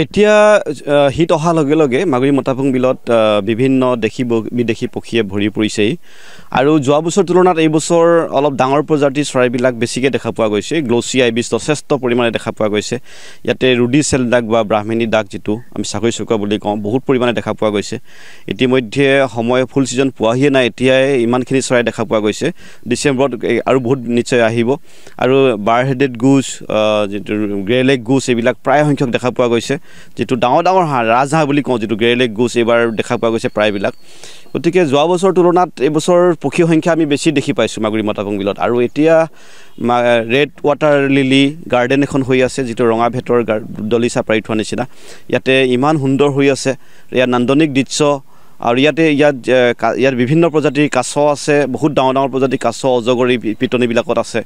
এতিয়া শীত অহাৰ লগে লগে মাগুৰী মতাপুং বিলত বিভিন্ন বিদেশী পক্ষীয়ে ভৰি পৰিছেই আৰু যোৱা বছৰ তুলনাত এই বছৰ অলপ ডাঙৰ প্ৰজাতিৰ চৰাইবিলাক বেছিকৈ দেখা পোৱা গৈছে। গ্ল'চি আইবিছ যথেষ্ট পৰিমাণে দেখা পোৱা গৈছে। ইয়াতে ৰুডি চেল ডাক বা ব্ৰাহ্মণী ডাক যিটো আমি চাকৰি চুকা বুলি কওঁ, বহুত পৰিমাণে দেখা পোৱা গৈছে। ইতিমধ্যে ফুল ছিজন পোৱাহিয়ে নাই, এতিয়াই ইমানখিনি চৰাই দেখা পোৱা গৈছে। ডিচেম্বৰত আৰু বহুত নিশ্চয় আহিব। আৰু বাৰ হেডেড গুজ, যিটো গ্ৰেলেগ গুজ, এইবিলাক প্ৰায় সংখ্যক দেখা পোৱা গৈছে। যিটো ডাঙৰ ডাঙৰ হাঁহ, ৰাজহাঁহ বুলি কওঁ, যিটো গ্ৰেলেগ গুজ, এইবাৰ দেখা পোৱা গৈছে প্ৰায়বিলাক। গতিকে যোৱা বছৰ তুলনাত এইবছৰ পক্ষীৰ সংখ্যা আমি বেছি দেখি পাইছোঁ মাগুৰী মতাপুং বিলত। আৰু এতিয়া ৰেড ৱাটাৰ লিলি গাৰ্ডেন এখন হৈ আছে, যিটো ৰঙা ভেটৰ দলিচা পাৰি থোৱা নিচিনা। ইয়াতে ইমান সুন্দৰ হৈ আছে, ইয়াত নান্দনিক দৃশ্য। আৰু ইয়াত বিভিন্ন প্ৰজাতিৰ কাছ আছে, বহুত ডাঙৰ ডাঙৰ প্ৰজাতিৰ কাছ, অজগৰী, পিটনিবিলাকত আছে।